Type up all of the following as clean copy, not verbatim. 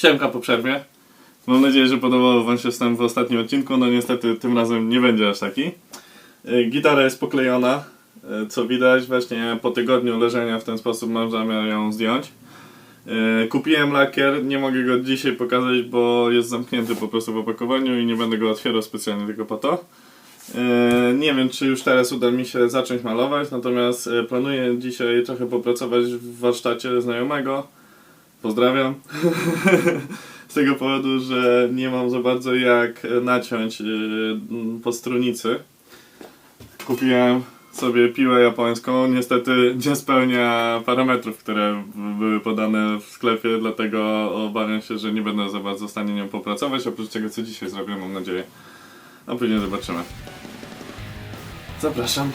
Siemka po przerwie. Mam nadzieję, że podobał wam się wstęp w ostatnim odcinku. No niestety tym razem nie będzie aż taki. Gitara jest poklejona. Co widać, właśnie po tygodniu leżenia w ten sposób mam zamiar ją zdjąć. Kupiłem lakier, nie mogę go dzisiaj pokazać, bo jest zamknięty po prostu w opakowaniu i nie będę go otwierał specjalnie tylko po to. Nie wiem, czy już teraz uda mi się zacząć malować, natomiast planuję dzisiaj trochę popracować w warsztacie znajomego. Pozdrawiam. Z tego powodu, że nie mam za bardzo jak naciąć po strunicy. Kupiłem sobie piłę japońską, niestety nie spełnia parametrów, które były podane w sklepie, dlatego obawiam się, że nie będę za bardzo w stanie nią popracować, oprócz tego co dzisiaj zrobię, mam nadzieję. A później zobaczymy. Zapraszam.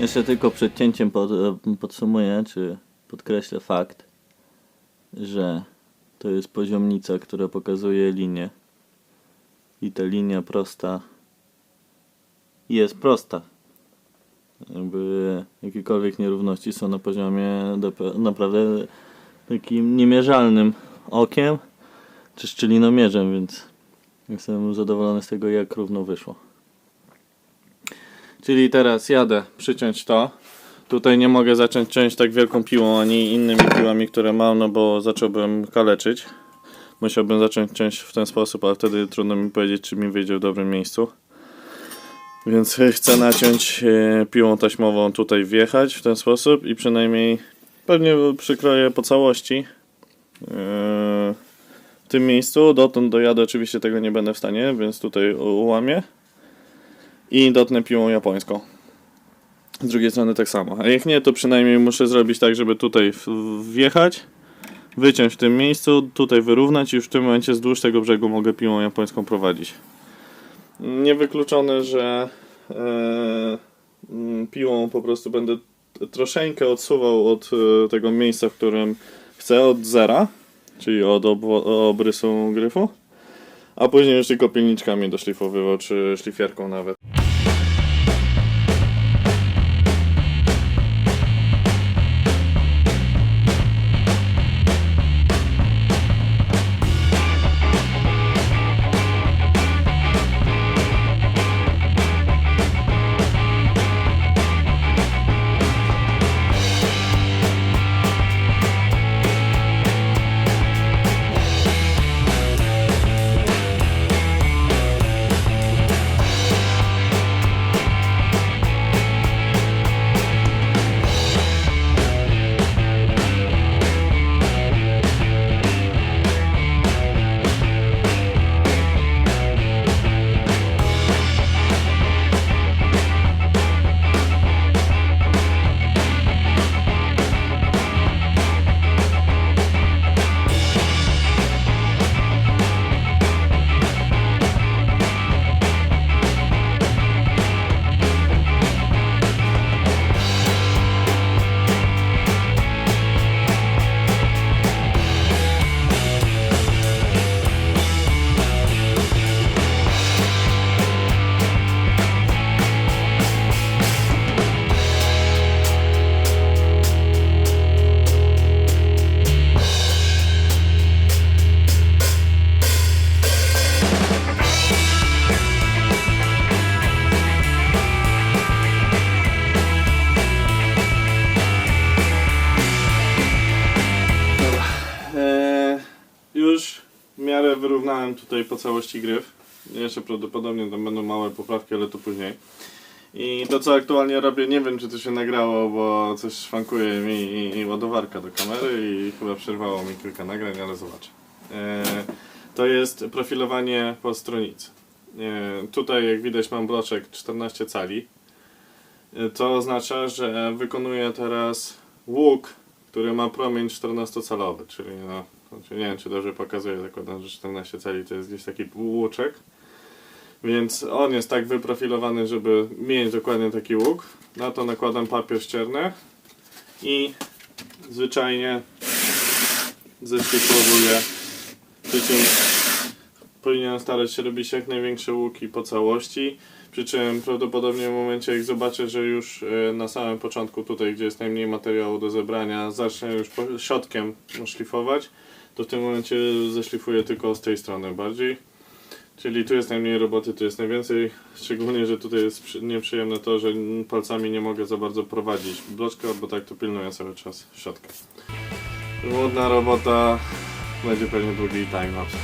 Jeszcze tylko przed cięciem podsumuję, czy podkreślę fakt, że to jest poziomnica, która pokazuje linię i ta linia prosta jest prosta. Jakby jakiekolwiek nierówności są na poziomie naprawdę takim niemierzalnym okiem czy szczelinomierzem, więc jestem zadowolony z tego, jak równo wyszło. Czyli teraz jadę przyciąć to. Tutaj nie mogę zacząć ciąć tak wielką piłą, ani innymi piłami, które mam, no bo zacząłbym kaleczyć. Musiałbym zacząć ciąć w ten sposób, ale wtedy trudno mi powiedzieć, czy mi wyjdzie w dobrym miejscu. Więc chcę naciąć piłą taśmową, tutaj wjechać w ten sposób i przynajmniej pewnie przykroję po całości w tym miejscu. Dotąd dojadę, oczywiście tego nie będę w stanie, więc tutaj ułamię. I dotnę piłą japońską. Z drugiej strony tak samo. A jak nie, to przynajmniej muszę zrobić tak, żeby tutaj wjechać, wyciąć w tym miejscu, tutaj wyrównać i już w tym momencie wzdłuż tego brzegu mogę piłą japońską prowadzić. Niewykluczone, że piłą po prostu będę troszeczkę odsuwał od tego miejsca, w którym chcę, od zera, czyli od obrysu gryfu, a później już tylko pilniczkami doszlifowywał, czy szlifierką nawet. Już w miarę wyrównałem tutaj po całości gryf. Jeszcze prawdopodobnie tam będą małe poprawki, ale to później. I to co aktualnie robię, nie wiem czy to się nagrało, bo coś szwankuje mi i ładowarka do kamery i chyba przerwało mi kilka nagrań, ale zobaczę. To jest profilowanie po stronicy. Tutaj jak widać mam bloczek 14 cali. To oznacza, że wykonuję teraz łuk, który ma promień 14-calowy, czyli no, nie wiem czy dobrze pokazuję, zakładam, że 14 cali to jest gdzieś taki łuczek. Więc on jest tak wyprofilowany, żeby mieć dokładnie taki łuk. Na to nakładam papier ścierny i zwyczajnie zeszlifowuję. Przy czym powinienem starać się robić jak największe łuki po całości. Przy czym prawdopodobnie w momencie jak zobaczę, że już na samym początku tutaj, gdzie jest najmniej materiału do zebrania, zacznę już środkiem szlifować, to w tym momencie zeszlifuję tylko z tej strony bardziej. Czyli tu jest najmniej roboty, tu jest najwięcej, szczególnie, że tutaj jest nieprzyjemne to, że palcami nie mogę za bardzo prowadzić bloczka, bo tak to pilnuję cały czas środka. Łudna robota, będzie pewnie długi timelapse.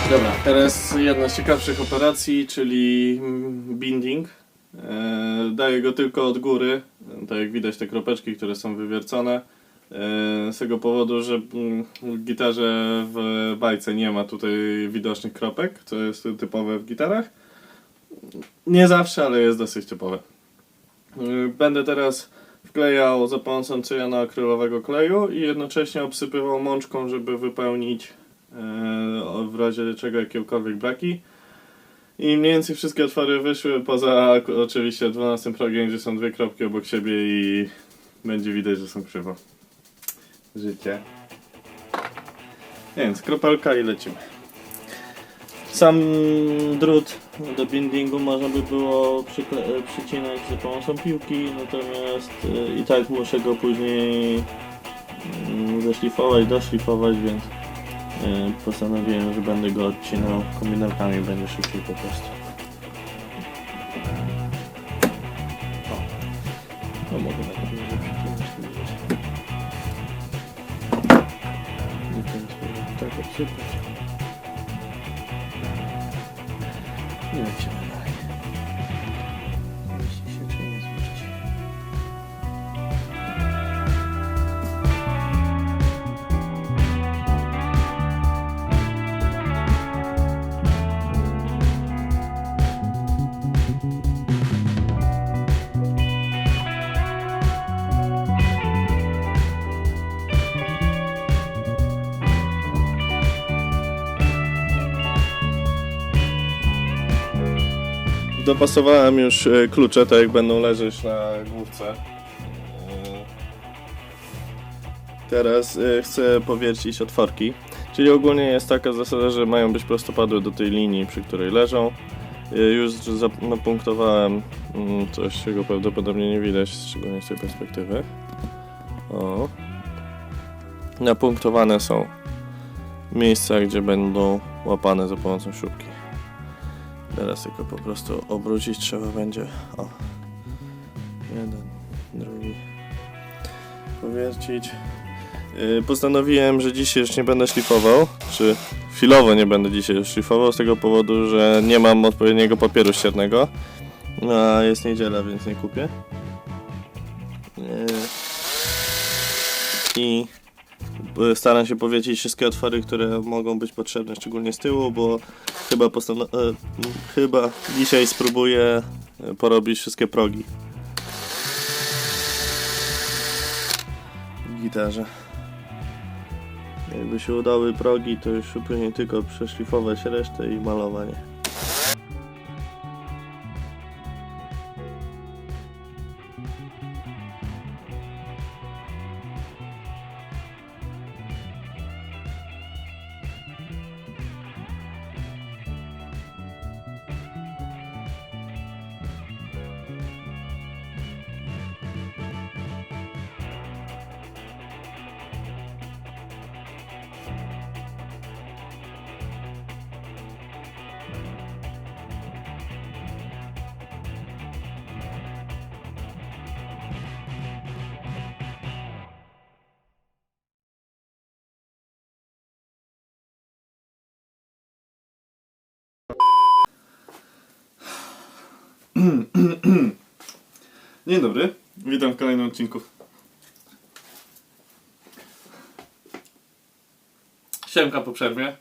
Dobra, teraz jedna z ciekawszych operacji, czyli binding. Daję go tylko od góry, tak jak widać te kropeczki, które są wywiercone. Z tego powodu, że w gitarze w bajce nie ma tutaj widocznych kropek, co jest typowe w gitarach. Nie zawsze, ale jest dosyć typowe. Będę teraz wklejał za pomocą cyjanoakrylowego kleju i jednocześnie obsypywał mączką, żeby wypełnić w razie czego jakiekolwiek braki. I mniej więcej wszystkie otwory wyszły, poza oczywiście 12 progiem, gdzie są dwie kropki obok siebie i będzie widać, że są krzywo. Życie. Więc kropelka i lecimy. Sam drut do bindingu można by było przycinać za pomocą piłki, natomiast i tak muszę go później zeszlifować, doszlifować, więc postanowiłem, że będę go odcinał kombinerkami, będzie szybciej po prostu. No mogę na pewno przycinać. I ten tak obsypać. I lecimy dalej. Zmieści się czy nie zmieści? Dopasowałem już klucze, tak jak będą leżeć na główce. Teraz chcę powiercić otworki. Czyli ogólnie jest taka zasada, że mają być prostopadłe do tej linii, przy której leżą. Już napunktowałem coś, czego prawdopodobnie nie widać, szczególnie z tej perspektywy. O. Napunktowane są miejsca, gdzie będą łapane za pomocą śrubki. Teraz tylko po prostu obrócić trzeba będzie. O. Jeden, drugi. Powiercić. Postanowiłem, że dzisiaj już nie będę szlifował, czy chwilowo nie będę dzisiaj już szlifował, z tego powodu, że nie mam odpowiedniego papieru ściernego. No, a jest niedziela, więc nie kupię. I staram się powiercić wszystkie otwory, które mogą być potrzebne, szczególnie z tyłu, bo chyba dzisiaj spróbuję porobić wszystkie progi w gitarze. Jakby się udały progi, to już później tylko przeszlifować resztę i malowanie. Dzień dobry, witam w kolejnym odcinku. Siemka po przerwie.